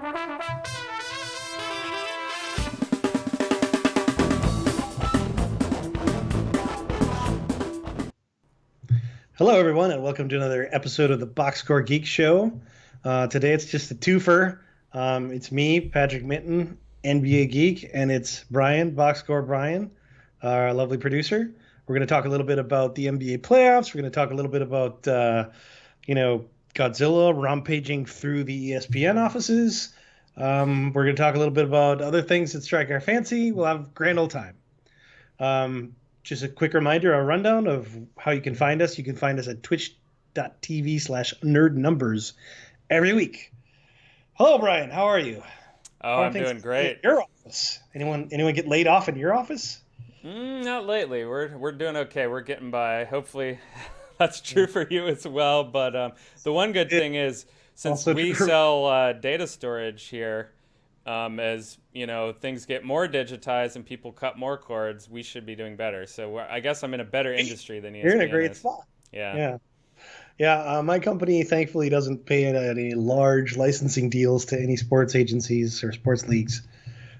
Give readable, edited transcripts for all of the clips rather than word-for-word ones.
Hello, everyone, and welcome to another episode of the Boxscore Geeks Show. Today it's just a twofer. It's me, Patrick Minton, NBA Geek, and it's Brian, Boxscore Brian, our lovely producer. We're going to talk a little bit about the NBA playoffs. We're going to talk a little bit about, Godzilla rampaging through the ESPN offices. We're going to talk a little bit about other things that strike our fancy. We'll have a grand old time. Just a quick reminder, a rundown of how you can find us. You can find us at twitch.tv/nerdnumbers every week. Hello, Brian. How are you? Oh, I'm doing great. Your office. Anyone get laid off in your office? Not lately. We're doing okay. We're getting by. Hopefully, that's true for you as well. But the one good thing is, since we sell data storage here, as you know, things get more digitized and people cut more cords, we should be doing better. So I guess I'm in a better industry than ESPN. You're in a great spot. Yeah. My company thankfully doesn't pay any large licensing deals to any sports agencies or sports leagues,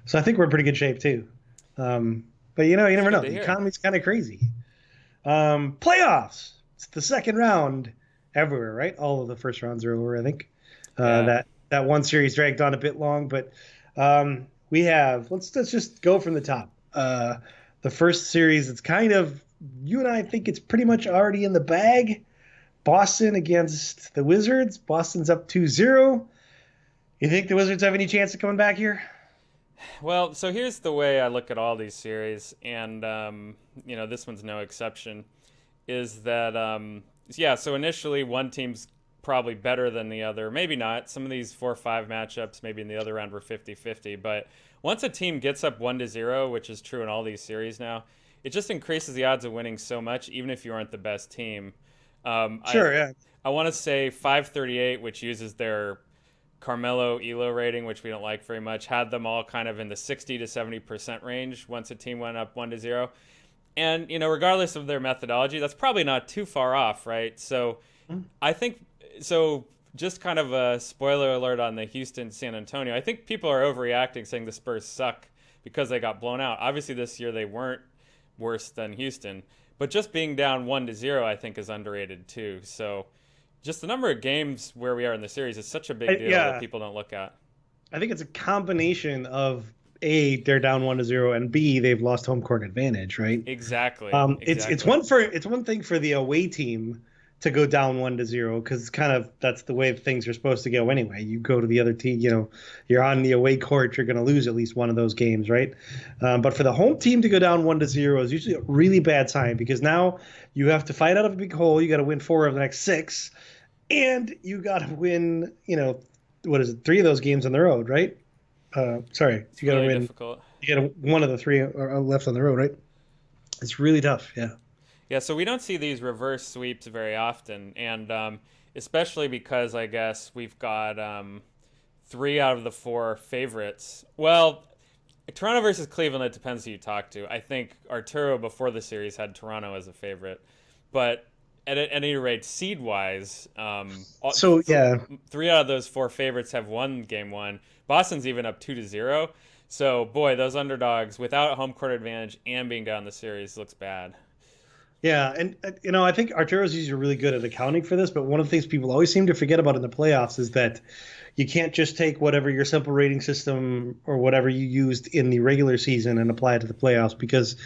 so I think we're in pretty good shape too. But you never know. The economy's kind of crazy. Playoffs. It's the second round everywhere, right? All of the first rounds are over, I think. That one series dragged on a bit long, but we have. Let's just go from the top. The first series, it's kind of, you and I think it's pretty much already in the bag. Boston against the Wizards. Boston's up 2-0. You think the Wizards have any chance of coming back here? Well, so here's the way I look at all these series, and this one's no exception. Is that so initially one team's probably better than the other. Maybe not. Some of these 4-5 matchups, maybe in the other round, were 50-50. But once a team gets up 1-0, which is true in all these series now, it just increases the odds of winning so much, even if you aren't the best team. I want to say 538, which uses their Carmelo ELO rating, which we don't like very much, had them all kind of in the 60 to 70% range once a team went up 1-0. And, regardless of their methodology, that's probably not too far off, right? So I think... So just kind of a spoiler alert on the Houston-San Antonio. I think people are overreacting, saying the Spurs suck because they got blown out. Obviously, this year they weren't worse than Houston. But just being down 1-0, I think, is underrated too. So just the number of games where we are in the series is such a big deal that people don't look at. I think it's a combination of, A, they're down 1-0, and B, they've lost home court advantage, right? Exactly. It's one thing for the away team to go down 1-0, because that's the way things are supposed to go anyway. You go to the other team, you're on the away court, you're going to lose at least one of those games, right? But for the home team to go down 1-0 is usually a really bad sign, because now you have to fight out of a big hole. You got to win 4 of the next 6, and you got to win, 3 of those games on the road, right? You got to win. Difficult. You got to one of the 3 are left on the road, right? It's really tough, yeah. Yeah, so we don't see these reverse sweeps very often, and especially because I guess we've got 3 out of the 4 favorites. Well, Toronto versus Cleveland, it depends who you talk to. I think Arturo before the series had Toronto as a favorite, but at any rate, seed-wise, 3 out of those 4 favorites have won game 1. Boston's even up 2-0. So, boy, those underdogs without home court advantage and being down the series looks bad. Yeah, and I think Arturo's usually really good at accounting for this, but one of the things people always seem to forget about in the playoffs is that you can't just take whatever your simple rating system or whatever you used in the regular season and apply it to the playoffs, because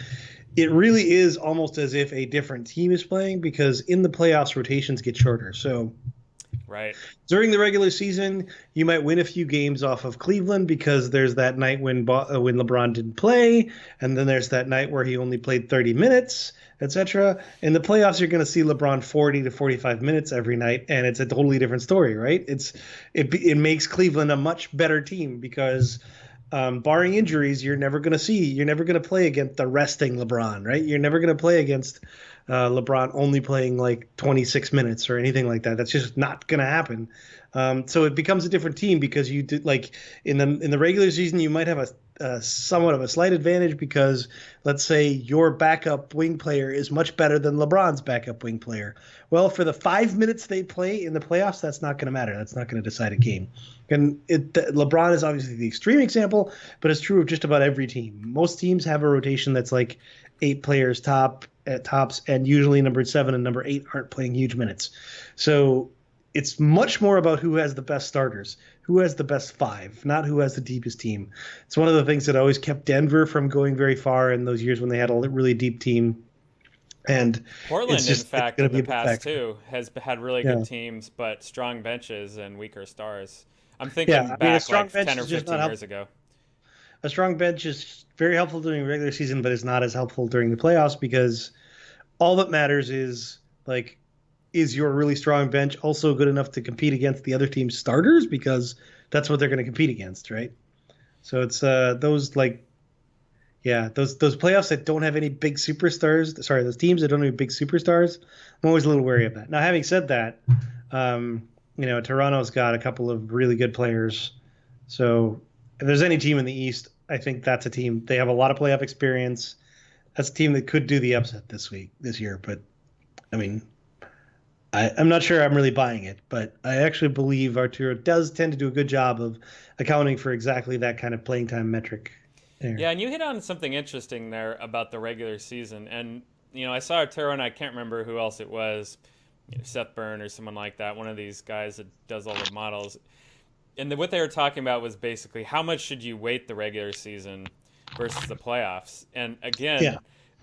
it really is almost as if a different team is playing, because in the playoffs, rotations get shorter. So right during the regular season, you might win a few games off of Cleveland because there's that night when LeBron didn't play, and then there's that night where he only played 30 minutes, etc. In the playoffs, you're going to see LeBron 40 to 45 minutes every night, and it's a totally different story, right? It makes Cleveland a much better team because barring injuries, you're never going to play against the resting LeBron, right? You're never going to play against LeBron only playing like 26 minutes or anything like that. That's just not going to happen. So it becomes a different team because you did, like in the regular season, you might have somewhat of a slight advantage because let's say your backup wing player is much better than LeBron's backup wing player. Well, for the 5 minutes they play in the playoffs, that's not going to matter. That's not going to decide a game. And LeBron is obviously the extreme example, but it's true of just about every team. Most teams have a rotation that's like 8 players at tops, and usually number 7 and number 8 aren't playing huge minutes. So it's much more about who has the best starters, who has the best 5, not who has the deepest team. It's one of the things that always kept Denver from going very far in those years when they had a really deep team. And Portland, in it's fact, going in to be the a big past factor. too, has had really Yeah. good teams, but strong benches and weaker stars. I'm Yeah. thinking I mean, a back strong like bench 10 or is just not 15 years helpful. ago. A strong bench is very helpful during the regular season, but it's not as helpful during the playoffs because all that matters is like, is your really strong bench also good enough to compete against the other team's starters? Because that's what they're going to compete against, right? So it's those like yeah, those playoffs that don't have any big superstars. Sorry, those teams that don't have any big superstars. I'm always a little wary of that. Now, having said that, Toronto's got a couple of really good players. So if there's any team in the East, I think that's a team. They have a lot of playoff experience. That's a team that could do the upset this year. But I mean, I'm not sure I'm really buying it, but I actually believe Arturo does tend to do a good job of accounting for exactly that kind of playing time metric there. Yeah, and you hit on something interesting there about the regular season. And, I saw Arturo, and I can't remember who else it was, Seth Byrne or someone like that, one of these guys that does all the models. And what they were talking about was basically how much should you weight the regular season versus the playoffs. And Yeah, again,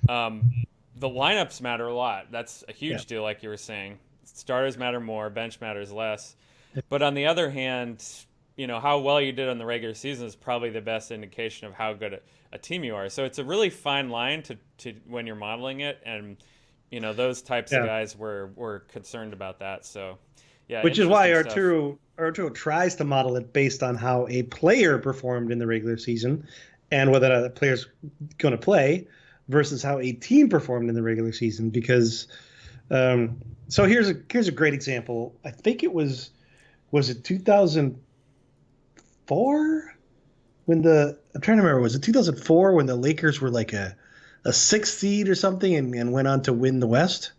the lineups matter a lot. That's a yeah, huge deal, like you were saying. Starters matter more, bench matters less. But on the other hand, how well you did on the regular season is probably the best indication of how good a team you are. So it's a really fine line to when you're modeling it, and those types of yeah. guys were concerned about that. So yeah, Which is why interesting stuff. Arturo tries to model it based on how a player performed in the regular season and whether that player's going to play versus how a team performed in the regular season. Because so here's a great example. I think was it 2004 when the I'm trying to remember, was it 2004 when the Lakers were like a 6th seed or something and went on to win the West?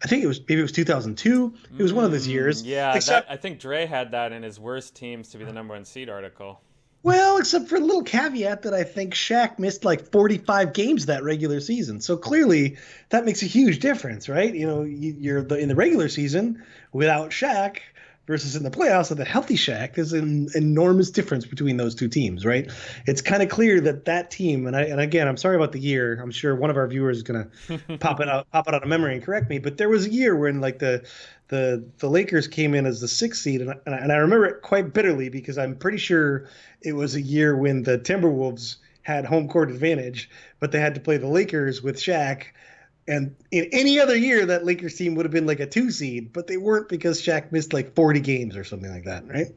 I think it was 2002. It was one of those years. Yeah, that Except I think Dre had that in his worst teams to be the #1 seed article. Well, except for a little caveat that I think Shaq missed like 45 games that regular season. So clearly that makes a huge difference, right? You're in the regular season without Shaq versus in the playoffs with a healthy Shaq. There's an enormous difference between those two teams, right? It's kind of clear that team, and again, I'm sorry about the year. I'm sure one of our viewers is going to pop it out of memory and correct me, but there was a year when like the Lakers came in as the 6th seed, and I remember it quite bitterly because I'm pretty sure it was a year when the Timberwolves had home court advantage, but they had to play the Lakers with Shaq. And in any other year, that Lakers team would have been like a 2 seed, but they weren't because Shaq missed like 40 games or something like that, right?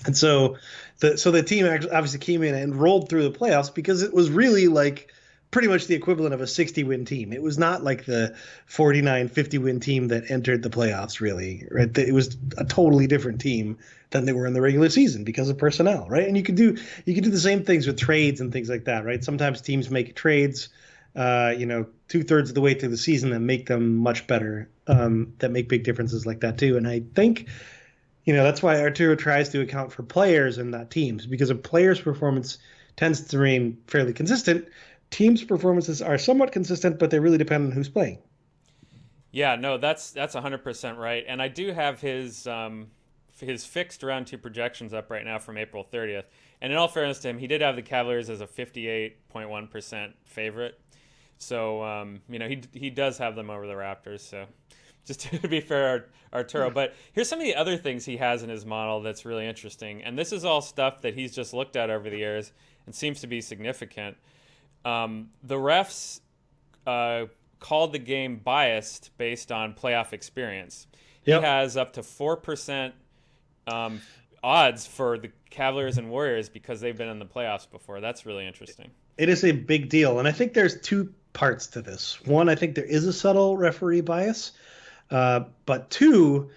And so the team actually obviously came in and rolled through the playoffs because it was really like pretty much the equivalent of a 60-win team. It was not like the 49, 50-win team that entered the playoffs, really, right? It was a totally different team than they were in the regular season because of personnel, right? And you could do the same things with trades and things like that, right? Sometimes teams make trades, 2/3 of the way through the season that make them much better, that make big differences like that too. And I think, that's why Arturo tries to account for players and not teams, because a player's performance tends to remain fairly consistent. Teams' performances are somewhat consistent, but they really depend on who's playing. Yeah, no, that's 100% right. And I do have his fixed round two projections up right now from April 30th. And in all fairness to him, he did have the Cavaliers as a 58.1% favorite. So he does have them over the Raptors. So just to be fair, Arturo. But here's some of the other things he has in his model that's really interesting. And this is all stuff that he's just looked at over the years and seems to be significant. The refs called the game biased based on playoff experience. He Yep. has up to 4% odds for the Cavaliers and Warriors because they've been in the playoffs before. That's really interesting. It is a big deal. And I think there's two parts to this. One, I think there is a subtle referee bias. But two,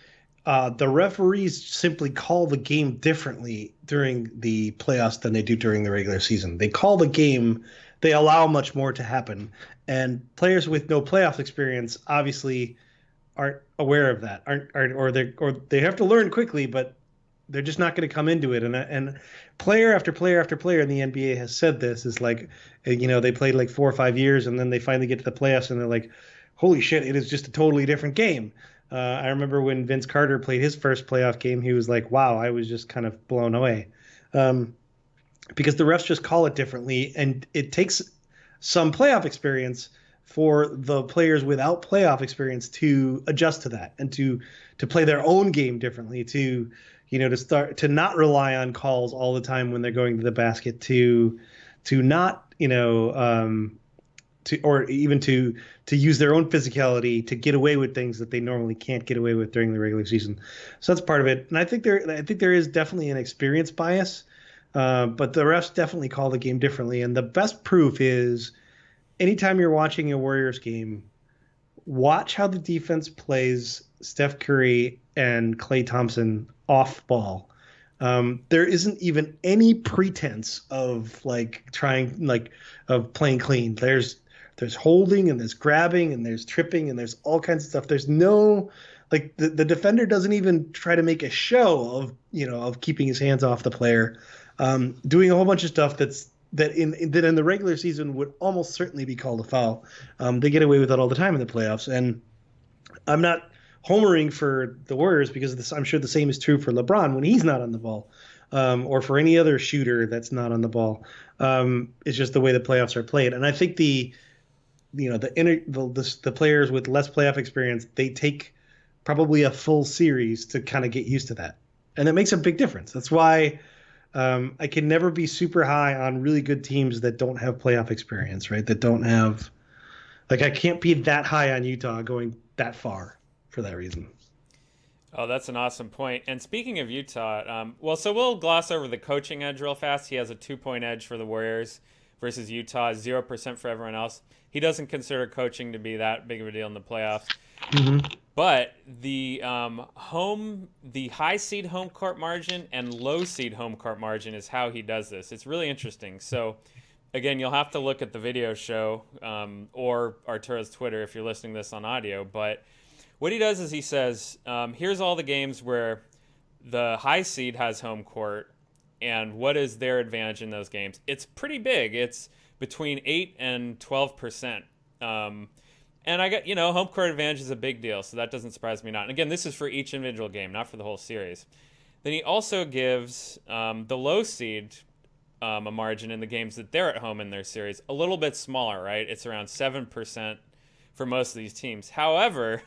The referees simply call the game differently during the playoffs than they do during the regular season. They call the game, they allow much more to happen. And players with no playoff experience obviously aren't aware of that, aren't or they have to learn quickly, but they're just not going to come into it. And player after player after player in the NBA has said this is like, they played like 4 or 5 years and then they finally get to the playoffs and they're like, holy shit, it is just a totally different game. I remember when Vince Carter played his first playoff game, he was like, wow, I was just kind of blown away. Um, because the refs just call it differently, and it takes some playoff experience for the players without playoff experience to adjust to that and to play their own game differently, to start to not rely on calls all the time when they're going to the basket, to not to or even to use their own physicality to get away with things that they normally can't get away with during the regular season. So that's part of it. And I think there is definitely an experience bias, but the refs definitely call the game differently. And the best proof is anytime you're watching a Warriors game, watch how the defense plays Steph Curry and Klay Thompson off ball. There isn't even any pretense of like trying like of playing clean. There's holding and there's grabbing and there's tripping and there's all kinds of stuff. There's no like the defender doesn't even try to make a show of keeping his hands off the player, doing a whole bunch of stuff that in the regular season would almost certainly be called a foul. They get away with that all the time in the playoffs, and I'm not homering for the Warriors because I'm sure the same is true for LeBron when he's not on the ball, or for any other shooter that's not on the ball. It's just the way the playoffs are played, and I think the players with less playoff experience, they take probably a full series to kind of get used to that, and that makes a big difference. That's why I can never be super high on really good teams that don't have playoff experience, right? That don't have I can't be that high on Utah going that far for that reason. Oh, that's an awesome point. And speaking of Utah, so we'll gloss over the coaching edge real fast. He has a 2 point edge for the Warriors versus Utah, 0% for everyone else. He doesn't consider coaching to be that big of a deal in the playoffs. Mm-hmm. But the high seed home court margin and low seed home court margin is how he does this. It's really interesting. So, again, you'll have to look at the video show or Arturo's Twitter if you're listening to this on audio. But what he does is he says, here's all the games where the high seed has home court and what is their advantage in those games. It's pretty big. It's between 8 and 12%. And I got, home court advantage is a big deal, so that doesn't surprise me not. And again, this is for each individual game, not for the whole series. Then he also gives the low seed a margin in the games that they're at home in their series, a little bit smaller, right? It's around 7% for most of these teams. However,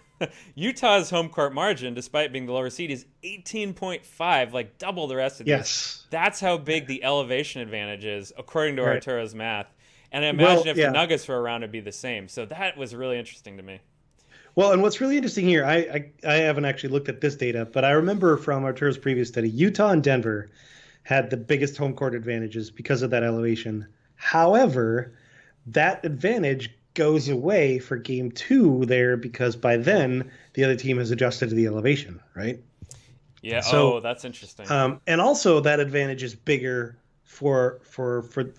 Utah's home court margin, despite being the lower seed, is 18.5, like double the rest of these. Yes. That's how big the elevation advantage is, according to Right. Arturo's math. And I imagine if yeah. the Nuggets were around, it'd be the same. So that was really interesting to me. Well, and what's really interesting here, I haven't actually looked at this data, but I remember from Arturo's previous study, Utah and Denver had the biggest home court advantages because of that elevation. However, that advantage goes away for game 2 there because by then the other team has adjusted to the elevation, right? Yeah. So, that's interesting. and also that advantage is bigger for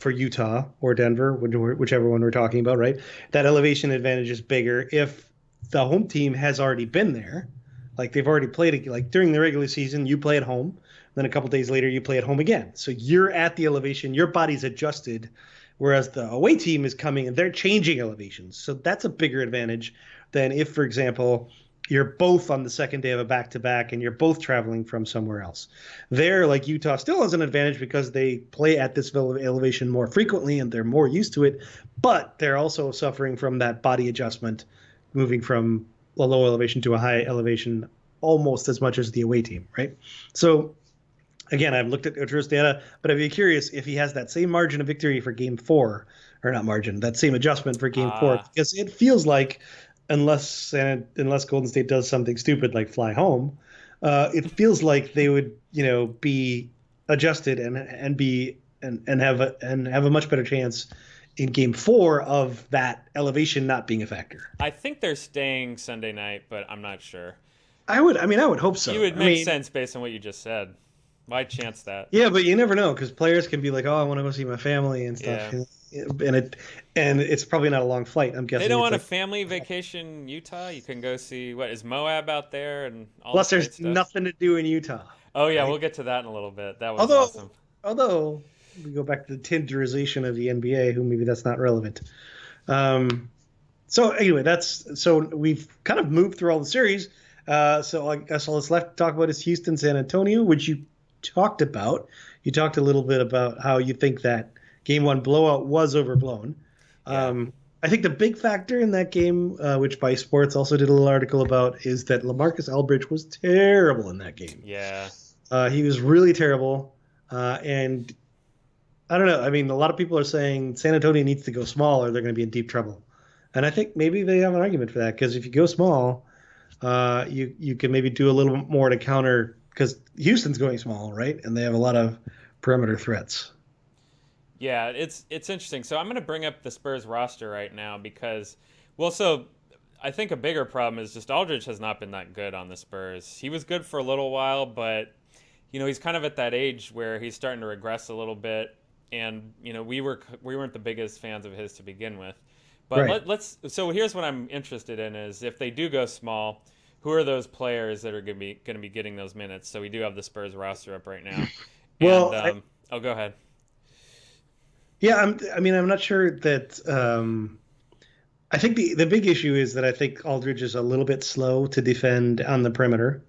Utah or Denver, whichever one we're talking about, right? That elevation advantage is bigger if the home team has already been there, like they've already played it. Like during the regular season, you play at home, then a couple days later you play at home again. So you're at the elevation, your body's adjusted, whereas the away team is coming and they're changing elevations. So that's a bigger advantage than if, for example, you're both on the second day of a back-to-back and you're both traveling from somewhere else. There, like Utah still has an advantage because they play at this elevation more frequently and they're more used to it, but they're also suffering from that body adjustment, moving from a low elevation to a high elevation almost as much as the away team, right? So, again, I've looked at Arturo's data, but I'd be curious if he has that same margin of victory for game 4, or not margin, that same adjustment for game 4, because it feels like unless Golden State does something stupid like fly home, it feels like they would, be adjusted and have a much better chance in game 4 of that elevation not being a factor. I think they're staying Sunday night, but I'm not sure. I would hope You so. would I make mean, sense based on what you just said. Why chance that? yeah, but you never know because players can be like, "Oh, I want to go see my family and stuff," Yeah. and it's probably not a long flight. I'm They guessing don't it's want a like family vacation in Utah. You can go see what is Moab out there and all this plus great there's stuff. nothing to do in Utah, Oh yeah, right? we'll get to that in a little bit. That was Although awesome. although we go back to the tinderization of the NBA, who maybe that's not relevant. Um, so anyway, that's so we've kind of moved through all the series. So I guess all that's left to talk about is Houston, San Antonio, which you talked about. You talked a little bit about how you think that game one blowout was overblown. Yeah. I think the big factor in that game, which Vice Sports also did a little article about, is that LaMarcus Aldridge was terrible in that game. Yeah. He was really terrible, and I don't know. I mean, a lot of people are saying San Antonio needs to go small or they're going to be in deep trouble. And I think maybe they have an argument for that because if you go small, you can maybe do a little bit more to counter because Houston's going small, right? And they have a lot of perimeter threats. Yeah, it's interesting. So I'm going to bring up the Spurs roster right now because, well, so I think a bigger problem is just Aldridge has not been that good on the Spurs. He was good for a little while, but he's kind of at that age where he's starting to regress a little bit. And we weren't the biggest fans of his to begin with. But Right. let's. So here's what I'm interested in: is if they do go small, who are those players that are going to be getting those minutes? So we do have the Spurs roster up right now, and Well, oh, go ahead. yeah, I mean, I'm not sure that. I think the big issue is that I think Aldridge is a little bit slow to defend on the perimeter.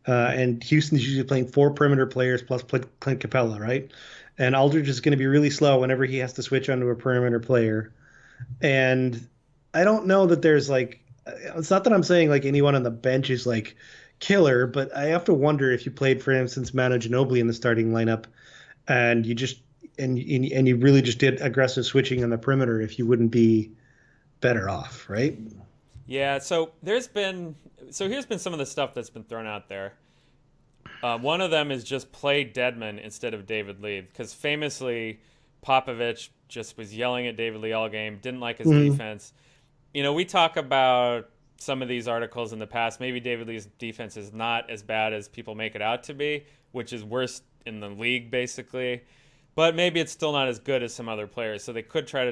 And Houston's usually playing four perimeter players plus Clint Capella, right? And Aldridge is going to be really slow whenever he has to switch onto a perimeter player. And I don't know that there's like, it's not that I'm saying like anyone on the bench is like killer, but I have to wonder if you played, for instance, Manu Ginobili in the starting lineup and you just, and you really just did aggressive switching on the perimeter, if you wouldn't be better off, right? Yeah. So here's been some of the stuff that's been thrown out there. One of them is just play Deadman instead of David Lee because famously Popovich just was yelling at David Lee all game, didn't like his Mm-hmm. defense. We talk about some of these articles in the past. Maybe David Lee's defense is not as bad as people make it out to be, which is worst in the league, basically. But maybe it's still not as good as some other players, so they could try to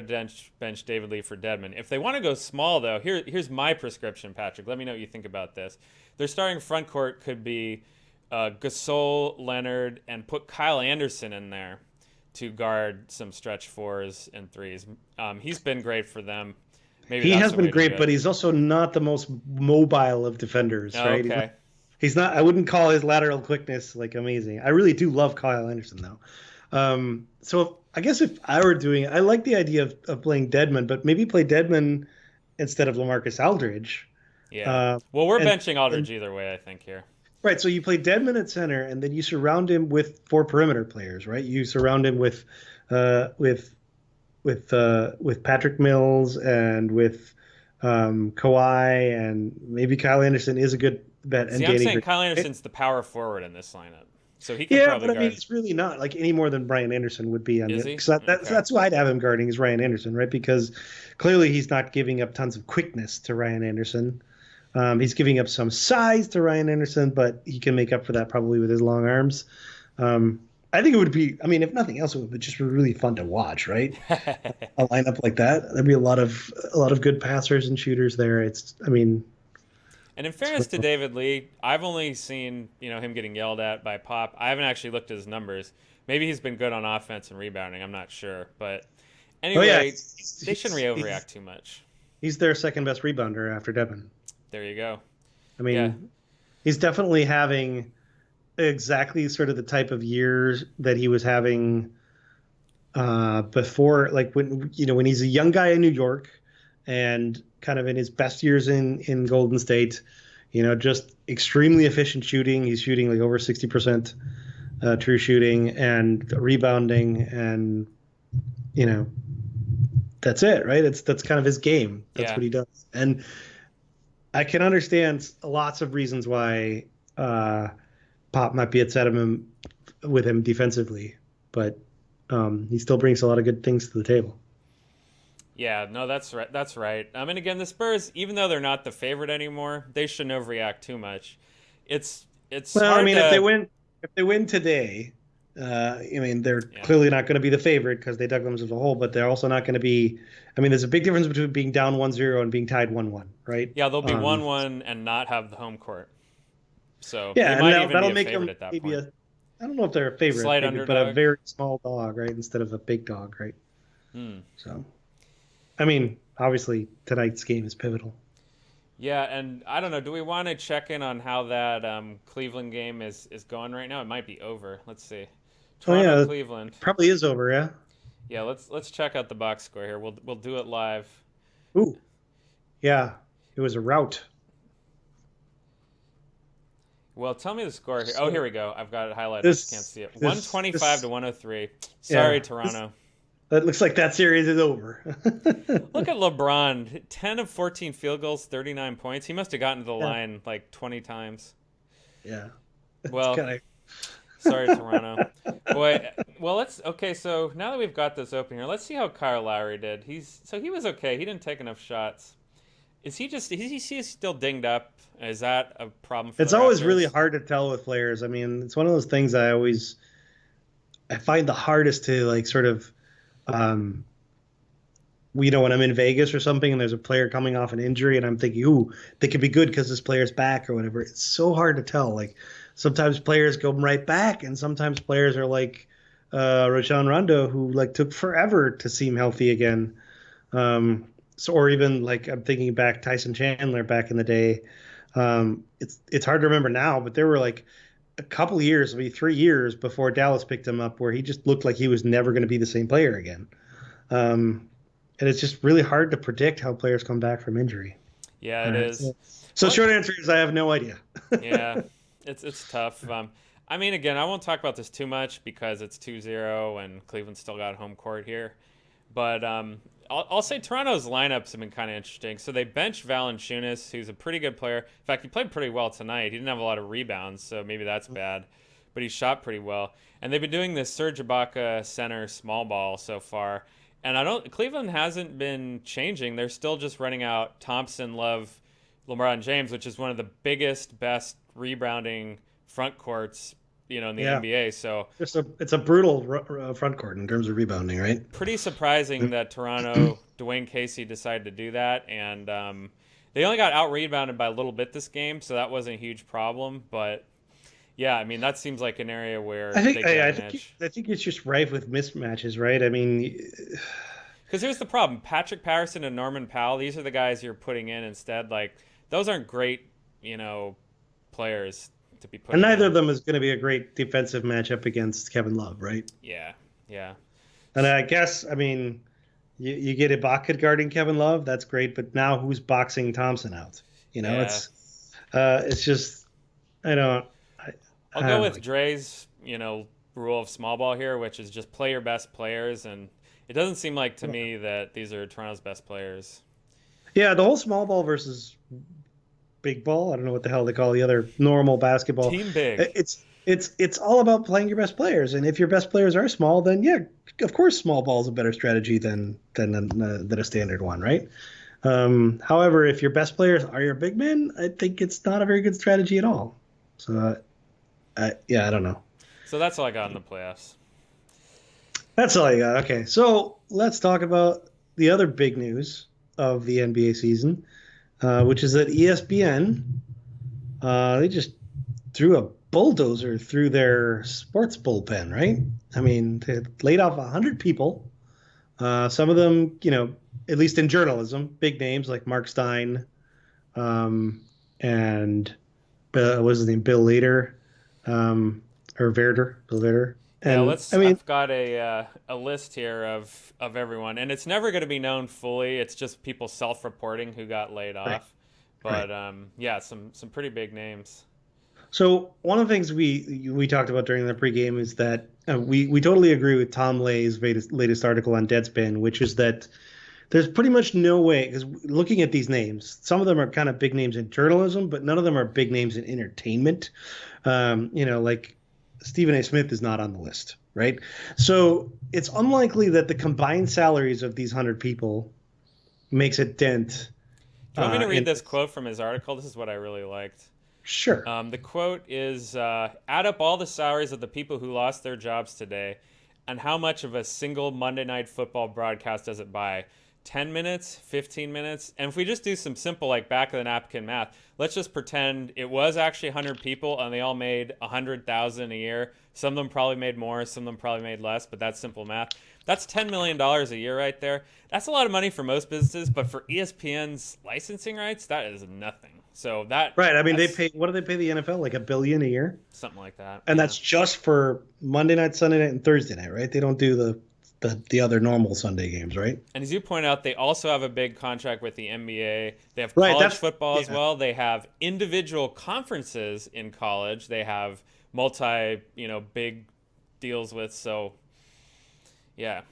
bench David Lee for Deadman. If they want to go small, though, here's my prescription, Patrick. Let me know what you think about this. Their starting front court could be Gasol, Leonard, and put Kyle Anderson in there to guard some stretch fours and threes. He's been great for them. Maybe He that's has the been way to do great, but it. he's also not the most mobile of defenders, Oh, right? okay. He's not. I wouldn't call his lateral quickness like amazing. I really do love Kyle Anderson though. So I guess if I were doing, I like the idea of playing Deadman, but maybe play Deadman instead of LaMarcus Aldridge. Yeah. Uh, Well, we're and benching and Aldridge either way, I think, here. right, so you play Deadman at center, and then you surround him with four perimeter players, right? You surround him uh, with with Patrick Mills and with Kawhi, and maybe Kyle Anderson is a good bet, See, and I'm Danny saying Green. Kyle Anderson's the power forward in this lineup. So he can Yeah, probably but I mean, guard. it's really not like any more than Brian Anderson would be on Is the. he? Because Okay. that's who I'd have him guarding is Ryan Anderson, right? Because clearly he's not giving up tons of quickness to Ryan Anderson. He's giving up some size to Ryan Anderson, but he can make up for that probably with his long arms. Um, I think it would be. I mean, if nothing else, it would be just really fun to watch, right? A lineup like that, there'd be a lot of good passers and shooters there. It's. I mean, And in it's fairness to David Lee, I've only seen him getting yelled at by Pop. I haven't actually looked at his numbers. Maybe he's been good on offense and rebounding. I'm not sure, but oh yeah, anyway, they shouldn't overreact too much. he's their second best rebounder after Devin. There you go. I Yeah, mean, he's definitely having exactly sort of the type of years that he was having before, like when he's a young guy in New York and kind of in his best years in Golden State, just extremely efficient shooting. He's shooting like over 60% true shooting and rebounding, and you know that's it, right? That's kind of his game. That's yeah. what he does, and I can understand lots of reasons why Pop might be upset with him defensively, but he still brings a lot of good things to the table. Yeah, no, that's right. That's right. And again, the Spurs, even though they're not the favorite anymore, they shouldn't overreact too much. it's Well, I hard mean, to if they win today, I mean, they're yeah. clearly not going to be the favorite because they dug themselves a hole, but they're also not going to be. I mean, there's a big difference between being down 1-0 and being tied 1-1, right? Yeah, they'll be 1-1 and not have the home court. So they Yeah, and might even be that'll a make favorite them at that maybe point. a. I don't know if they're a favorite, Slight maybe, but a underdog. very small dog, right? Instead of a big dog, right? Hmm. So, I mean, obviously tonight's game is pivotal. Yeah, and I don't know. Do we want to check in on how that Cleveland game is going right now? It might be over. Let's see. Oh Toronto, yeah, it Cleveland. probably is over. Yeah. Yeah, let's check out the box score here. We'll do it live. Ooh, yeah. It was a rout. Well, tell me the score here. Oh, here So we go. I've got it highlighted. I just can't this see it. this 125 to this 103. Sorry, yeah. This Toronto. It looks like that series is over. Look at LeBron. 10 of 14 field goals, 39 points. He must have gotten to the Yeah. line like 20 times. Yeah. It's Well, kind sorry, Toronto. Boy, well, okay, so now that we've got this open here, let's see how Kyle Lowry did. He was okay. He didn't take enough shots. Is he still dinged up? Is that a problem for it's the always really Raptors? hard to tell with players. I mean, it's one of those things I find the hardest to like sort of um when I'm in Vegas or something and there's a player coming off an injury and I'm thinking, ooh, they could be good because this player's back or whatever. It's so hard to tell. Like sometimes players go right back and sometimes players are like Rajon Rondo who like took forever to seem healthy again. So or even like I'm thinking back Tyson Chandler back in the day. It's hard to remember now, but there were like a couple years, maybe 3 years before Dallas picked him up, where he just looked like he was never going to be the same player again. Um, and it's just really hard to predict how players come back from injury. Yeah, All it right. is. So Well, short answer is I have no idea. yeah, it's tough. I mean, again, I won't talk about this too much because it's 2-0 and Cleveland still got home court here. But I'll say Toronto's lineups have been kind of interesting. So they benched Valanciunas, who's a pretty good player. In fact, he played pretty well tonight. He didn't have a lot of rebounds, so maybe that's bad. But he shot pretty well. And they've been doing this Serge Ibaka center small ball so far. And Cleveland hasn't been changing. They're still just running out Thompson, Love, LeBron James, which is one of the biggest, best rebounding front courts, in the Yeah, NBA. So it's a brutal front court in terms of rebounding, right? pretty surprising that Toronto, Dwayne Casey decided to do that. And they only got out rebounded by a little bit this game, so that wasn't a huge problem. But yeah, I mean, that seems like an area where I think they could have I an think edge. I think it's just rife with mismatches, right? I mean, Because here's the problem: Patrick Patterson and Norman Powell. These are the guys you're putting in instead. Like those aren't great, players to be and putting neither in. of them is going to be a great defensive matchup against Kevin Love, right? Yeah, yeah, And I guess, I mean, you get Ibaka guarding Kevin Love, that's great. But now who's boxing Thompson out? yeah. It's just I don't I'll I go don't know. with Dre's, rule of small ball here, which is just play your best players, and it doesn't seem like to me that these are Toronto's best players. Yeah, the whole small ball versus big ball. I don't know what the hell they call the other normal basketball. Team big. It's all about playing your best players, and if your best players are small, then yeah, of course, small ball is a better strategy than a standard one, right? However, if your best players are your big men, I think it's not a very good strategy at all. So, yeah, I don't know. So that's all I got in the playoffs. That's all I got. Okay, so let's talk about the other big news of the NBA season, which is that ESPN they just threw a bulldozer through their sports bullpen, right? I mean, they laid off 100 people. Some of them, at least in journalism, big names like Mark Stein and what was his name, Bill Lader, or Bill Verder. Yeah, And I mean, I've got a list here of everyone, and it's never going to be known fully. It's just people self-reporting who got laid right, off. right. But yeah, some pretty big names. So one of the things we talked about during the pregame is that we totally agree with Tom Lay's latest article on Deadspin, which is that there's pretty much no way, because looking at these names, some of them are kind of big names in journalism, but none of them are big names in entertainment. Like Stephen A. Smith is not on the list, right? So it's unlikely that the combined salaries of these 100 people makes a dent. Do you want me to read In this quote from his article? This is what I really liked. Sure. The quote is add up all the salaries of the people who lost their jobs today, and how much of a single Monday Night Football broadcast does it buy? 10 minutes, 15 minutes? And if we just do some simple, like back of the napkin math, let's just pretend it was actually 100 people and they all made 100,000 a year. Some of them probably made more, some of them probably made less, but that's simple math. That's $10 million a year right there. That's a lot of money for most businesses, but for ESPN's licensing rights, that is nothing. So Right. I mean, they that's pay, what do they pay the NFL? Like $1 billion a year? something like that. And Yeah. that's just for Monday night, Sunday night, and Thursday night, right? They don't do the other normal Sunday games, right? And as you point out, they also have a big contract with the NBA. They have Right. college That's football as yeah. well. They have individual conferences in college. They have multi, big deals with. So, yeah,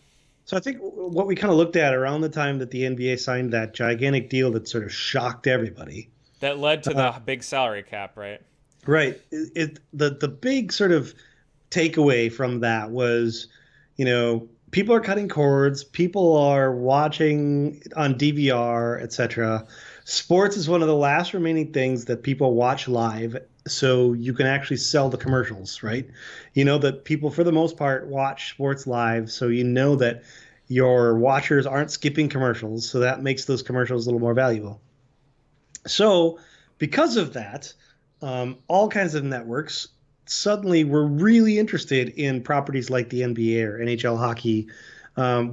So I think what we kind of looked at around the time that the NBA signed that gigantic deal that sort of shocked everybody. that led to Uh, the big salary cap, right? right. The big sort of takeaway from that was, people are cutting cords, people are watching on DVR, etc. Sports is one of the last remaining things that people watch live, so you can actually sell the commercials, right? You know that people, for the most part, watch sports live, so you know that your watchers aren't skipping commercials, so that makes those commercials a little more valuable. So, because of that, all kinds of networks suddenly were really interested in properties like the NBA or NHL hockey,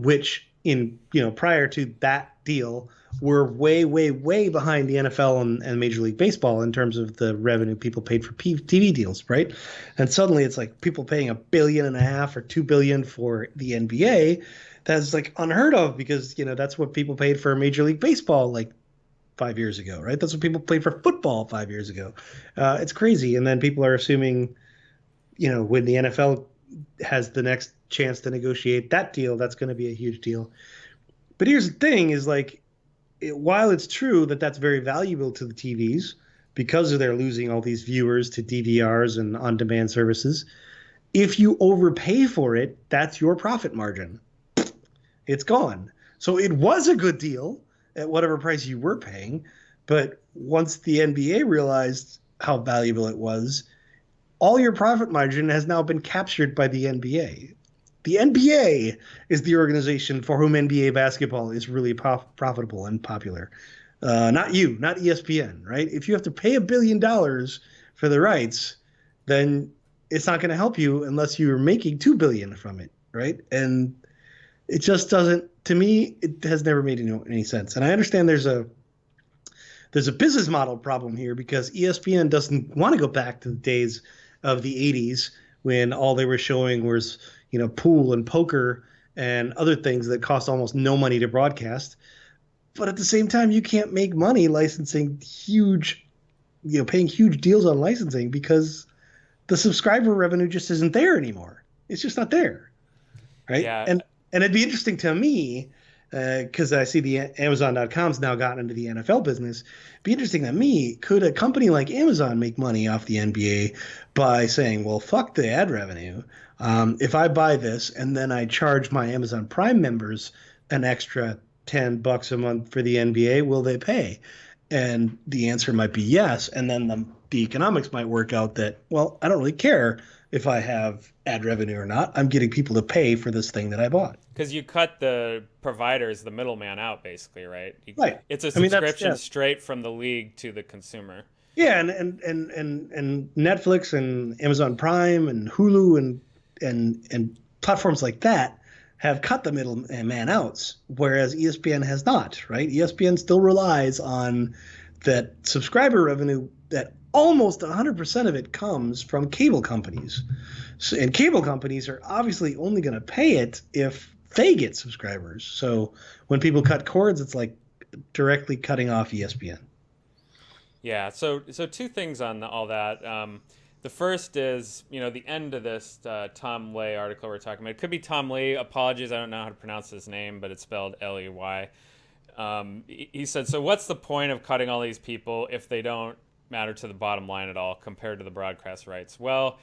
which in prior to that deal were way, way, way behind the NFL and Major League Baseball in terms of the revenue people paid for TV deals, right? And suddenly it's like people paying $1.5 billion or $2 billion for the NBA. That's like unheard of because that's what people paid for Major League Baseball like 5 years ago, right? That's what people played for football 5 years ago. It's crazy. And then people are assuming, when the NFL has the next chance to negotiate that deal, that's going to be a huge deal. But here's the thing: is like, while it's true that that's very valuable to the TVs because they're losing all these viewers to DVRs and on-demand services, if you overpay for it, that's your profit margin. It's gone. So it was a good deal at whatever price you were paying, but once the NBA realized how valuable it was, all your profit margin has now been captured by the NBA. The NBA is the organization for whom NBA basketball is really profitable and popular. Not you, not ESPN, right? If you have to pay $1 billion for the rights, then it's not going to help you unless you're making $2 billion from it, right? And it just doesn't. To me, it has never made any sense. And I understand there's a business model problem here because ESPN doesn't want to go back to the days of the 80s when all they were showing was, pool and poker and other things that cost almost no money to broadcast. But at the same time, you can't make money licensing huge, paying huge deals on licensing because the subscriber revenue just isn't there anymore. It's just not there, right? Yeah, And it'd be interesting to me because I see the Amazon.com's now gotten into the NFL business. It'd be interesting to me, could a company like Amazon make money off the NBA by saying, well, fuck the ad revenue. If I buy this and then I charge my Amazon Prime members an extra $10 a month for the NBA, will they pay? And the answer might be yes. And then the economics might work out that, well, I don't really care if I have ad revenue or not. I'm getting people to pay for this thing that I bought. because you cut the providers, the middleman out, basically, right? Right. It's a I mean, that's subscription straight from the league to the consumer. yeah, and Netflix and Amazon Prime and Hulu and platforms like that have cut the middleman out, whereas ESPN has not, right? ESPN still relies on that subscriber revenue that almost 100% of it comes from cable companies. So, and cable companies are obviously only going to pay it if they get subscribers. So when people cut cords, it's like directly cutting off ESPN. Yeah. So two things on all that. The first is, the end of this Tom Lay article we're talking about. It could be Tom Lee. Apologies, I don't know how to pronounce his name, but it's spelled Ley. He said, so what's the point of cutting all these people if they don't matter to the bottom line at all compared to the broadcast rights? Well,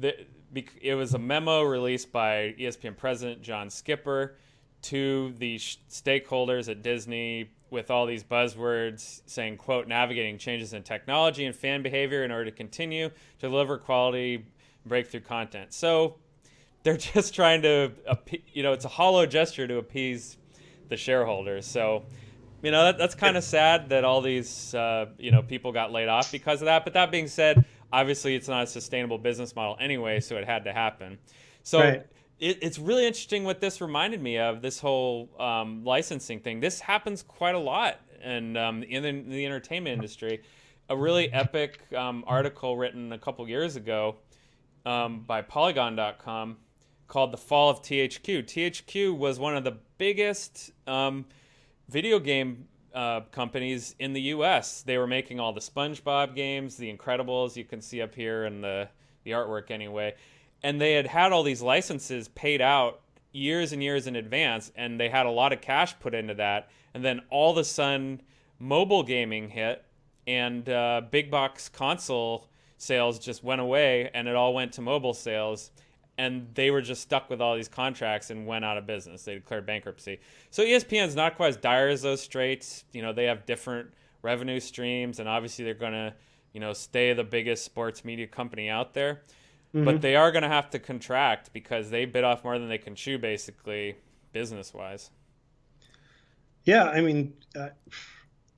it was a memo released by ESPN president John Skipper to the stakeholders at Disney, with all these buzzwords saying, quote, navigating changes in technology and fan behavior in order to continue to deliver quality breakthrough content. So they're just trying to, it's a hollow gesture to appease the shareholders. So, that's kind of sad that all these, people got laid off because of that. But that being said, obviously it's not a sustainable business model anyway, so it had to happen. So Right. it's really interesting what this reminded me of, this whole licensing thing. This happens quite a lot in the entertainment industry. A really epic article written a couple years ago by Polygon.com called The Fall of THQ. THQ was one of the biggest video game companies in the U.S. They were making all the SpongeBob games, The Incredibles, you can see up here in the artwork anyway. And they had all these licenses paid out years and years in advance, and they had a lot of cash put into that. And then all of a sudden, mobile gaming hit, and big box console sales just went away, and it all went to mobile sales. And they were just stuck with all these contracts and went out of business. They declared bankruptcy. So ESPN's not quite as dire as those straits. They have different revenue streams, and obviously they're going to, stay the biggest sports media company out there. Mm-hmm. But they are going to have to contract because they bit off more than they can chew, basically, business-wise. Yeah, I mean,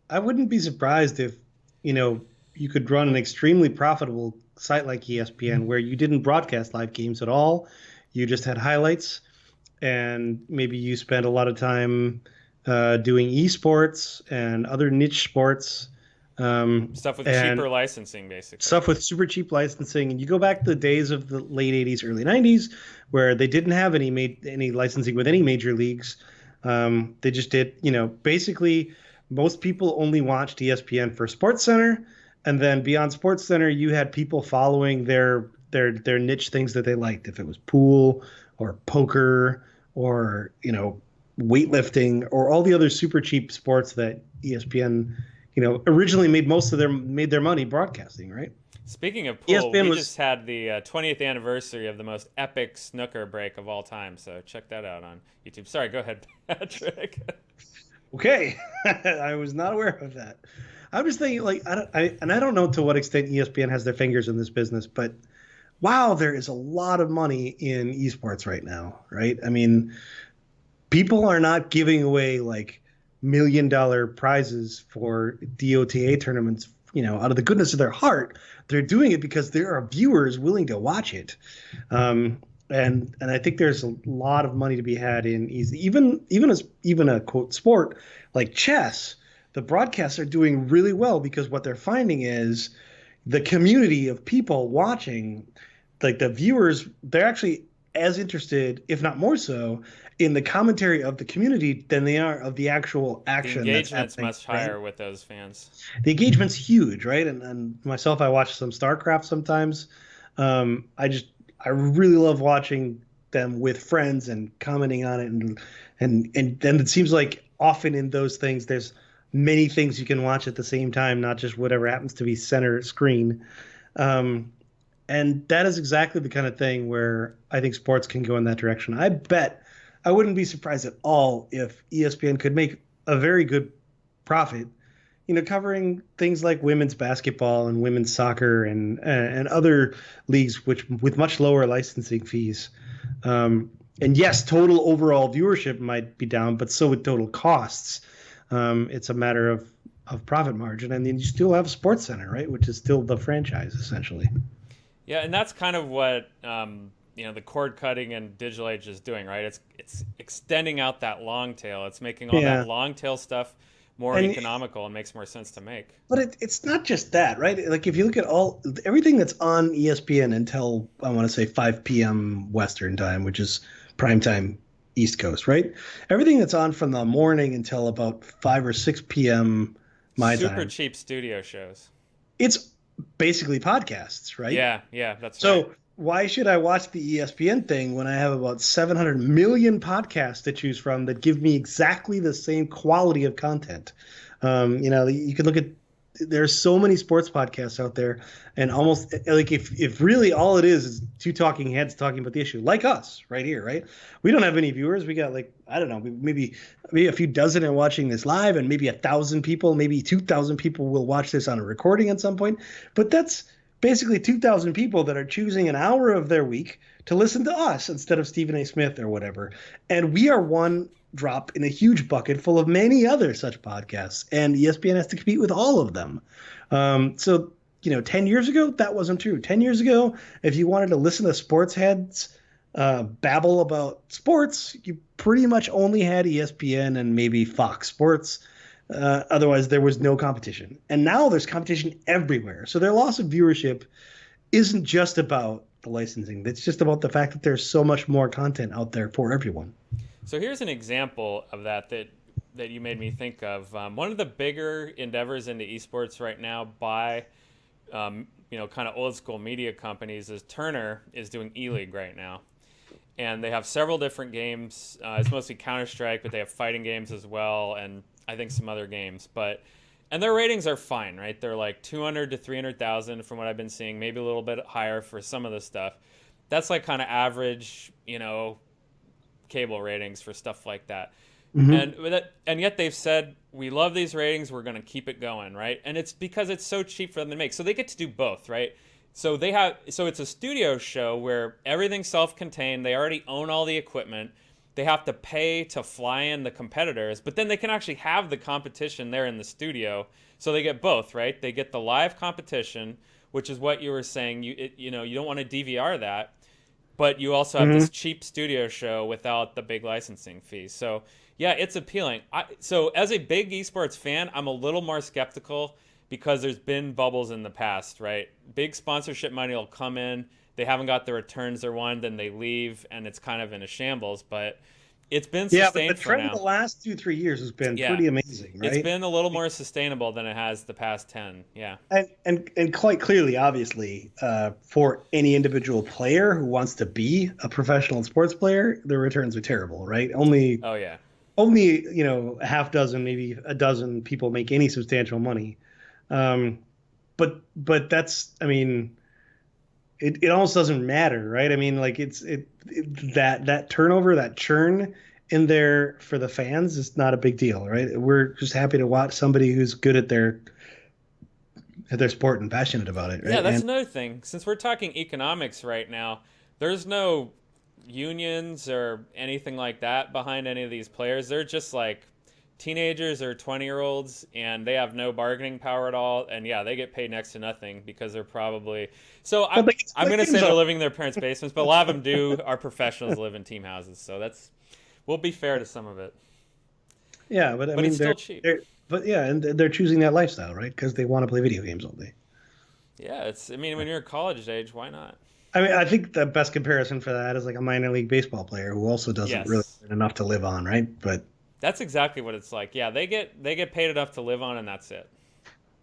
I wouldn't be surprised if, you could run an extremely profitable site like ESPN where you didn't broadcast live games at all. You just had highlights, and maybe you spent a lot of time doing esports and other niche sports. Stuff with and cheaper licensing, basically. Stuff with super cheap licensing. And you go back to the days of the late 80s, early 90s, where they didn't have any licensing with any major leagues. They just did, basically most people only watched ESPN for SportsCenter. And then beyond SportsCenter, you had people following their niche things that they liked. If it was pool or poker or, weightlifting or all the other super cheap sports that ESPN, originally made their money broadcasting, right? Speaking of pool, ESPN we just had the 20th anniversary of the most epic snooker break of all time. So check that out on YouTube. Sorry, go ahead, Patrick. Okay, I was not aware of that. I'm just thinking, I don't know to what extent ESPN has their fingers in this business, but wow, there is a lot of money in esports right now, right? I mean, people are not giving away like $1 million prizes for DOTA tournaments, out of the goodness of their heart. They're doing it because there are viewers willing to watch it. And I think there's a lot of money to be had in even a quote sport like chess. The broadcasts are doing really well because what they're finding is the community of people watching, like the viewers, they're actually as interested, if not more so, in the commentary of the community than they are of the actual action. The engagement's that's much higher with those fans. The engagement's huge, right? And myself, I watch some StarCraft sometimes. I really love watching them with friends and commenting on it, and then it seems like often in those things there's many things you can watch at the same time, not just whatever happens to be center screen. And that is exactly the kind of thing where I think sports can go in that direction. I wouldn't be surprised at all if ESPN could make a very good profit, covering things like women's basketball and women's soccer and other leagues with much lower licensing fees. And yes, total overall viewership might be down, but so would total costs. It's a matter of profit margin, and then you still have SportsCenter, right, which is still the franchise essentially. Yeah, and that's kind of what the cord cutting and digital age is doing, right? It's extending out that long tail. It's making all that long tail stuff more economical and makes more sense to make. But it's not just that, right? Like if you look at everything that's on ESPN until I want to say 5 p.m. Western time, which is prime time East Coast, right? Everything that's on from the morning until about 5 or 6 p.m. my time. Super cheap studio shows. It's basically podcasts, right? Yeah, that's right. So why should I watch the ESPN thing when I have about 700 million podcasts to choose from that give me exactly the same quality of content? You can look at there's so many sports podcasts out there, and almost like if really all it is two talking heads talking about the issue, like us right here, right? We don't have any viewers. We got like, I don't know, maybe a few dozen are watching this live, and maybe 1,000 people, maybe 2,000 people will watch this on a recording at some point. But that's basically 2,000 people that are choosing an hour of their week to listen to us instead of Stephen A. Smith or whatever. And we are one drop in a huge bucket full of many other such podcasts, and ESPN has to compete with all of them. So, 10 years ago, that wasn't true. 10 years ago, if you wanted to listen to sports heads babble about sports, you pretty much only had ESPN and maybe Fox Sports. Otherwise, there was no competition. And now there's competition everywhere. So their loss of viewership isn't just about the licensing. It's just about the fact that there's so much more content out there for everyone. So here's an example of that you made me think of. One of the bigger endeavors into esports right now by kind of old school media companies is Turner is doing E-League right now. And they have several different games. It's mostly Counter-Strike, but they have fighting games as well, and I think some other games. And their ratings are fine, right? They're like 200 to 300,000 from what I've been seeing, maybe a little bit higher for some of the stuff. That's like kind of average, cable ratings for stuff like that. Mm-hmm. And yet they've said, we love these ratings, we're going to keep it going, right? And it's because it's so cheap for them to make. So they get to do both, right? So it's a studio show where everything's self-contained. They already own all the equipment. They have to pay to fly in the competitors, but then they can actually have the competition there in the studio. So they get both, right? They get the live competition, which is what you were saying. You don't want to DVR that, but you also have this cheap studio show without the big licensing fees. So yeah, it's appealing. So as a big esports fan, I'm a little more skeptical because there's been bubbles in the past, right? Big sponsorship money will come in. They haven't got the returns they want, then they leave, and it's kind of in a shambles. But it's been sustained but the trend of the last 2-3 years has been pretty amazing, right? It's been a little more sustainable than it has the past 10, yeah. And quite clearly, obviously, for any individual player who wants to be a professional sports player, the returns are terrible, right? Only a half dozen, maybe a dozen people make any substantial money. But that's, I mean, it almost doesn't matter, right? I mean, like that turnover, that churn in there for the fans is not a big deal, right? We're just happy to watch somebody who's good at their sport and passionate about it, right? Yeah, that's another thing. Since we're talking economics right now, there's no unions or anything like that behind any of these players. They're just like teenagers or 20-year-olds, and they have no bargaining power at all. And yeah, they get paid next to nothing because they're probably I'm going to say they're living in their parents' basements, but a lot of them do are professionals, live in team houses. So we'll be fair to some of it. Yeah, but I mean, it's still cheap. And they're choosing that lifestyle, right? Because they want to play video games all day. Yeah, when you're college age, why not? I mean, I think the best comparison for that is like a minor league baseball player who also doesn't really earn enough to live on, right? But that's exactly what it's like. Yeah, they get paid enough to live on, and that's it.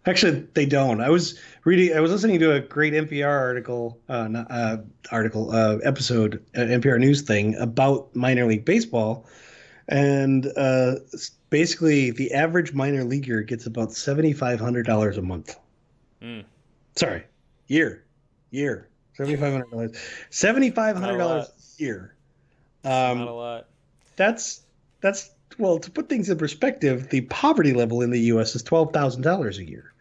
Actually, they don't. I was listening to a great NPR episode, NPR News thing about minor league baseball, and basically the average minor leaguer gets about $7,500 a month. Sorry, year, $7,500. $7,500 a year. Not a lot. That's well, to put things in perspective, the poverty level in the U.S. is $12,000 a year.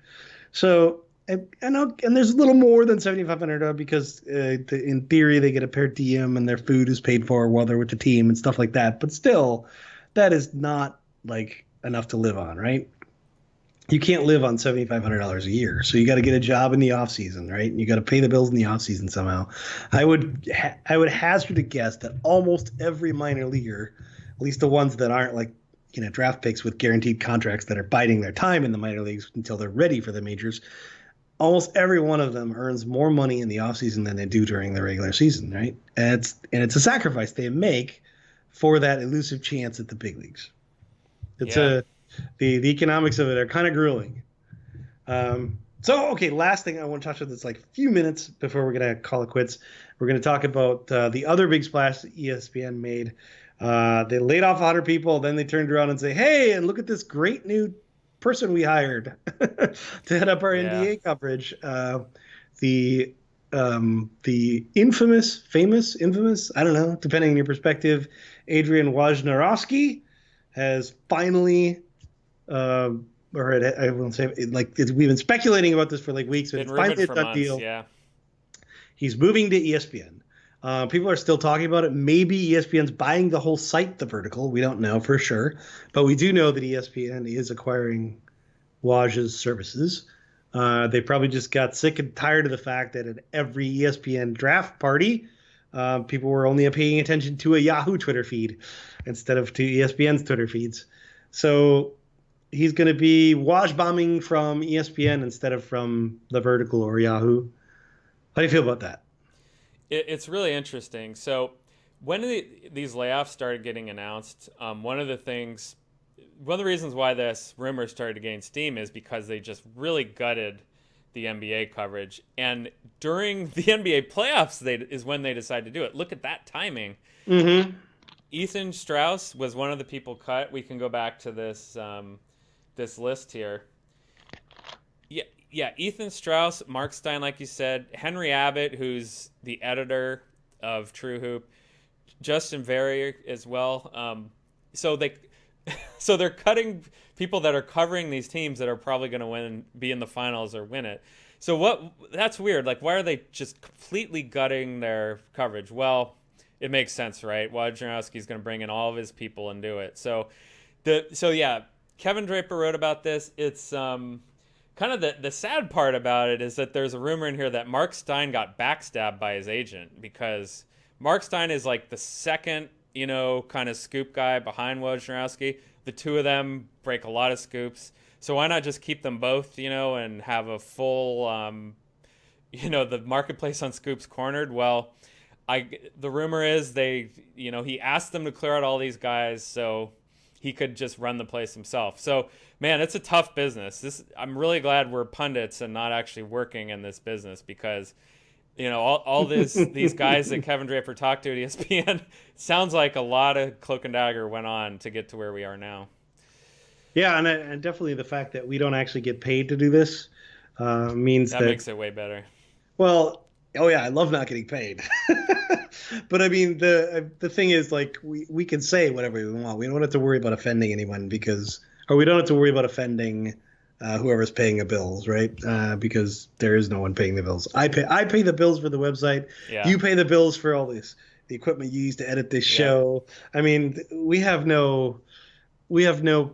So, and there's a little more than $7,500 because in theory they get a per diem and their food is paid for while they're with the team and stuff like that. But still, that is not like enough to live on, right? You can't live on $7,500 a year. So you got to get a job in the off season, right? You got to pay the bills in the off season somehow. I would hazard a guess that almost every minor leaguer, at least the ones that aren't like, draft picks with guaranteed contracts that are biding their time in the minor leagues until they're ready for the majors, almost every one of them earns more money in the offseason than they do during the regular season, right? And it's a sacrifice they make for that elusive chance at the big leagues. The economics of it are kind of grueling. Last thing I want to touch on this like a few minutes before we're going to call it quits. We're going to talk about the other big splash that ESPN made. They laid off 100 people, then they turned around and say, hey, and look at this great new person we hired to head up our Yeah. NBA coverage. The infamous, I don't know, depending on your perspective, Adrian Wojnarowski has finally, or I won't say we've been speculating about this for like weeks, but Been it's rumored finally a for done months. deal. Yeah. He's moving to ESPN. People are still talking about it. Maybe ESPN's buying the whole site, The Vertical. We don't know for sure, but we do know that ESPN is acquiring Waj's services. They probably just got sick and tired of the fact that at every ESPN draft party, people were only paying attention to a Yahoo Twitter feed instead of to ESPN's Twitter feeds. So he's going to be Waj bombing from ESPN instead of from The Vertical or Yahoo. How do you feel about that? It's really interesting. So when these layoffs started getting announced, one of the reasons why this rumor started to gain steam is because they just really gutted the NBA coverage. And during the NBA playoffs, is when they decided to do it. Look at that timing. Mm-hmm. Ethan Strauss was one of the people cut. We can go back to this list here. Yeah, Ethan Strauss, Mark Stein, like you said, Henry Abbott, who's the editor of True Hoop, Justin Verrier as well. So they're cutting people that are covering these teams that are probably going to be in the finals or win it. So that's weird. Like, why are they just completely gutting their coverage? Well, it makes sense, right? Wojnarowski's going to bring in all of his people and do it. So yeah, Kevin Draper wrote about this. It's kind of the sad part about it is that there's a rumor in here that Mark Stein got backstabbed by his agent, because Mark Stein is like the second, kind of scoop guy behind Wojnarowski. The two of them break a lot of scoops. So why not just keep them both, and have a full, the marketplace on scoops cornered? Well, the rumor is he asked them to clear out all these guys so he could just run the place himself. So, man, it's a tough business. I'm really glad we're pundits and not actually working in this business, because, all these guys that Kevin Draper talked to at ESPN, sounds like a lot of cloak and dagger went on to get to where we are now. Yeah, and definitely the fact that we don't actually get paid to do this means that makes it way better. Well, oh yeah, I love not getting paid. But I mean, the thing is, like, we can say whatever we want. We don't have to worry about offending anyone or we don't have to worry about offending whoever's paying the bills, right? Because there is no one paying the bills. I pay the bills for the website. Yeah. You pay the bills for all the equipment you use to edit this show. I mean, we have no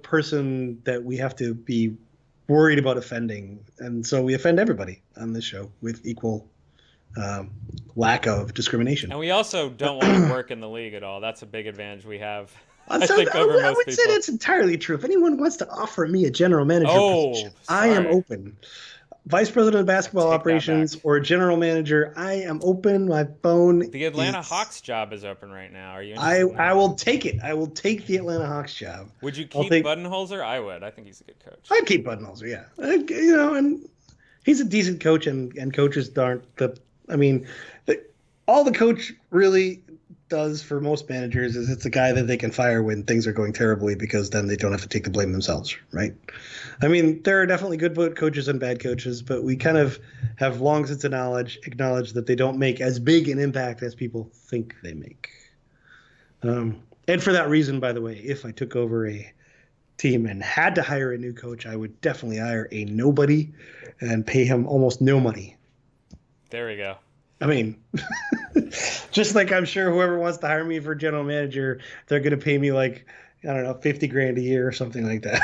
person that we have to be worried about offending, and so we offend everybody on this show with equal lack of discrimination. And we also don't want to work in the league at all. That's a big advantage we have. I would say that's entirely true. If anyone wants to offer me a general manager position, I am open. Vice president of basketball operations or general manager, I am open. My phone. The Atlanta Hawks job is open right now. Are you? I will take it. I will take the Atlanta Hawks job. Would you keep Budenholzer? I would. I think he's a good coach. I'd keep Budenholzer. Yeah, and he's a decent coach, and coaches aren't the. I mean, all the coach really does for most managers is it's a guy that they can fire when things are going terribly, because then they don't have to take the blame themselves, right? I mean, there are definitely good coaches and bad coaches, but we kind of have long since acknowledged that they don't make as big an impact as people think they make. And for that reason, by the way, if I took over a team and had to hire a new coach, I would definitely hire a nobody and pay him almost no money. There we go. I mean, just like I'm sure whoever wants to hire me for general manager, they're going to pay me like, I don't know, $50,000 a year or something like that.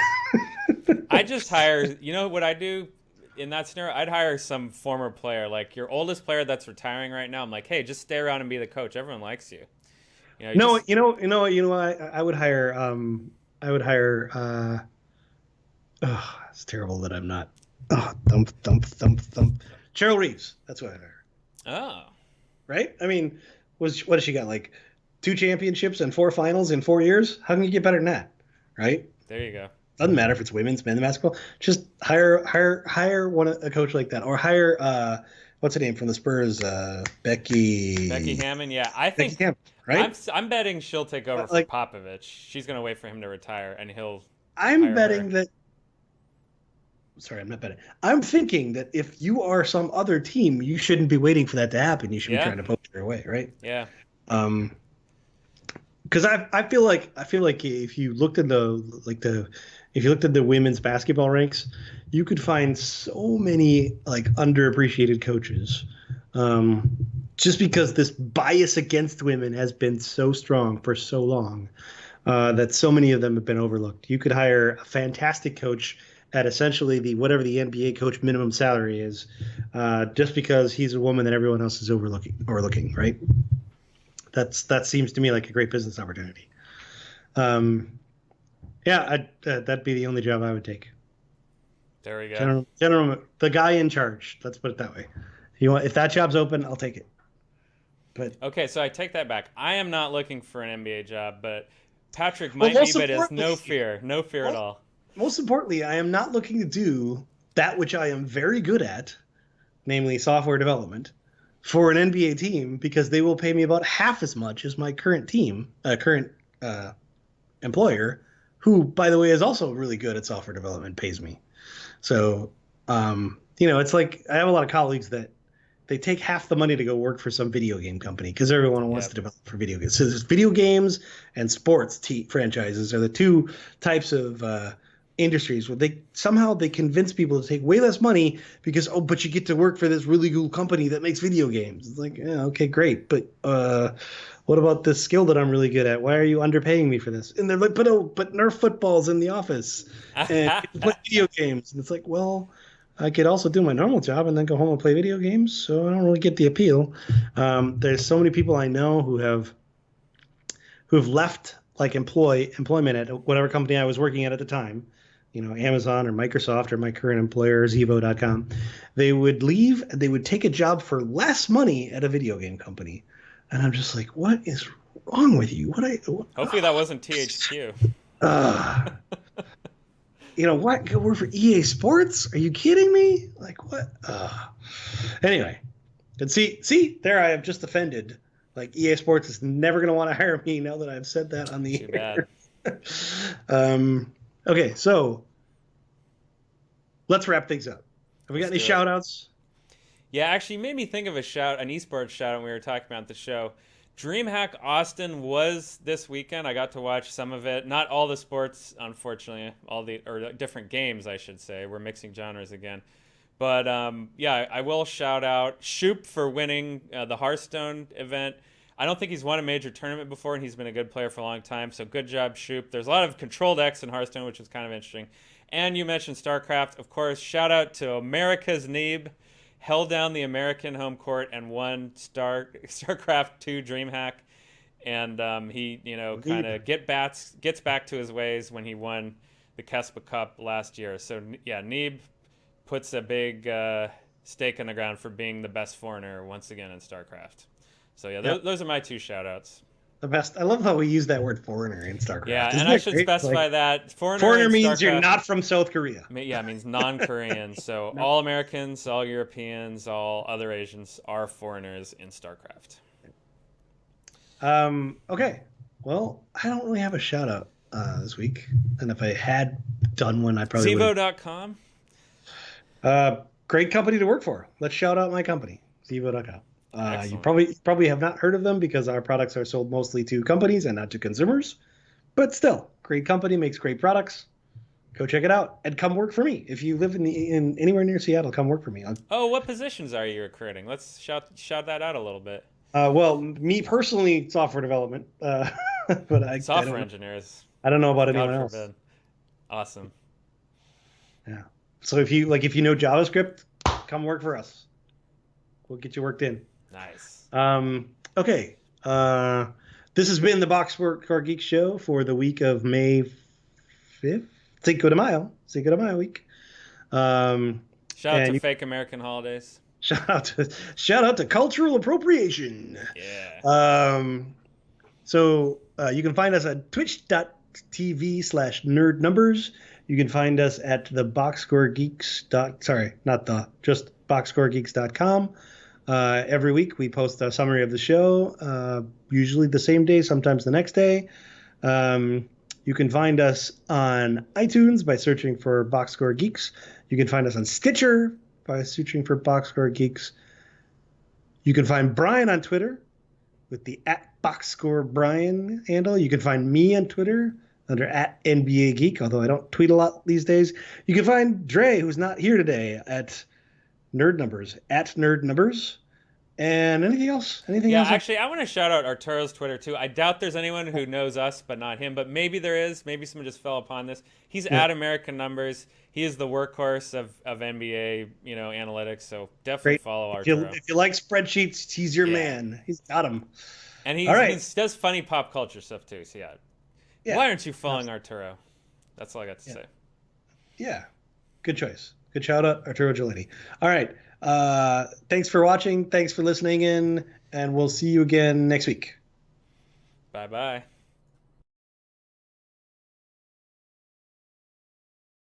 I just hire, what I do in that scenario? I'd hire some former player, like your oldest player that's retiring right now. I'm like, hey, just stay around and be the coach. Everyone likes you. I would hire, it's terrible that I'm not. Thump. Cheryl Reeves. That's what I'd hire. Oh. Right? I mean, what has she got? Like 2 championships and 4 finals in 4 years? How can you get better than that? Right? There you go. Doesn't matter if it's women's, men's basketball. Just hire a coach like that, or hire what's her name from the Spurs, Becky Hammond. Yeah, I think Becky Hammond, right? I'm betting she'll take over for Popovich. She's gonna wait for him to retire, and he'll. I'm betting that sorry, I'm not betting. I'm thinking that if you are some other team, you shouldn't be waiting for that to happen. You should be Yeah, trying to poach your way, right? yeah. Um, because I feel like if you looked at the women's basketball ranks, you could find so many like underappreciated coaches. Um, just because this bias against women has been so strong for so long, that so many of them have been overlooked. You could hire a fantastic coach at essentially the whatever the NBA coach minimum salary is, just because he's a woman that everyone else is overlooking, right? That seems to me like a great business opportunity. Um, yeah, that'd be the only job I would take. There we go. General, the guy in charge. Let's put it that way. If that job's open, I'll take it. But Okay, so I take that back. I am not looking for an NBA job, but Patrick well, might be, but has no fear at most, all. most importantly, I am not looking to do that which I am very good at, namely software development, for an NBA team because they will pay me about half as much as my current uh, employer, who, by the way, is also really good at software development, pays me. So, it's like I have a lot of colleagues that they take half the money to go work for some video game company because everyone wants to Yep. develop for video games. So there's video games and sports franchises are the two types of industries where they convince people to take way less money because but you get to work for this really cool company that makes video games. It's like, yeah, okay, great, but what about this skill that I'm really good at? Why are you underpaying me for this? And they're like, but Nerf football's in the office and you can play video games. And it's like, well, I could also do my normal job and then go home and play video games. So I don't really get the appeal. There's so many people I know who've left like employment at whatever company I was working at the time, Amazon or Microsoft or my current employer, Zevo.com. They would leave, they would take a job for less money at a video game company. And I'm just like, what is wrong with you? Hopefully that wasn't THQ. Uh, what? Go work for EA Sports? Are you kidding me? Like what? Anyway, and see, there I have just offended. Like EA Sports is never going to want to hire me now that I've said that on the Too air. bad. Okay, so let's wrap things up. Have we got Let's any do shout it. outs? Yeah, actually you made me think of an esports shout out when we were talking about the show. DreamHack Austin was this weekend. I got to watch some of it. Not all the sports, unfortunately. Or different games, I should say. We're mixing genres again. But yeah, I will shout out Shoop for winning the Hearthstone event. I don't think he's won a major tournament before, and he's been a good player for a long time. So good job, Shoop. There's a lot of controlled X in Hearthstone, which is kind of interesting. And you mentioned StarCraft, of course. Shout out to America's Neeb, held down the American home court and won StarCraft 2 DreamHack. And he, kind of gets back to his ways when he won the Kespa Cup last year. So yeah, Neeb puts a big stake in the ground for being the best foreigner once again in StarCraft. So yeah, Yep. those are my two shout-outs. The best. I love how we use that word foreigner in StarCraft. Yeah, Isn't and I that should great? specify Like, that foreigner foreigner in means you're StarCraft. not from South Korea. Yeah, it means non-Korean. So No. all Americans, all Europeans, all other Asians are foreigners in StarCraft. Okay. Well, I don't really have a shout out this week, and if I had done one, I probably would. Zevo.com. Great company to work for. Let's shout out my company, Zevo.com. You Excellent. probably have not heard of them because our products are sold mostly to companies and not to consumers. But still, great company, makes great products. Go check it out and come work for me. If you live in anywhere near Seattle, come work for me. Oh, what positions are you recruiting? Let's shout that out a little bit. Well, me personally, software development, but Software engineers. I don't know about God anyone else. forbid. Awesome. Yeah. So if you know JavaScript, come work for us. We'll get you worked in. Nice. Okay. This has been the Boxscore Geek Show for the week of May 5th. Cinco de Mayo. Cinco de Mayo week. Shout out to fake American holidays. Shout out to cultural appropriation. Yeah. So you can find us at twitch.tv/nerdnumbers. You can find us at the Boxscore Geeks. Just boxscoregeeks.com. Every week we post a summary of the show, usually the same day, sometimes the next day. You can find us on iTunes by searching for Boxscore Geeks. You can find us on Stitcher by searching for Boxscore Geeks. You can find Brian on Twitter with the @BoxscoreBrian handle. You can find me on Twitter under @NBA Geek, although I don't tweet a lot these days. You can find Dre, who's not here today, at Nerd Numbers, @Nerd Numbers. And anything else? Anything Yeah, else? actually, I want to shout out Arturo's Twitter too. I doubt there's anyone who knows us, but not him. But maybe there is. Maybe someone just fell upon this. He's Yeah, at American Numbers. He is the workhorse of NBA, analytics. So definitely great. follow If you, Arturo. if you like spreadsheets, he's your Yeah, man. He's got them. and All he right. does funny pop culture stuff too. So yeah, Yeah. why aren't you following Arturo? That's all I got to Yeah. say. Yeah. Good choice. Good shout out, Arturo Giolitti. All right. Thanks for watching. Thanks for listening in. And we'll see you again next week. Bye bye.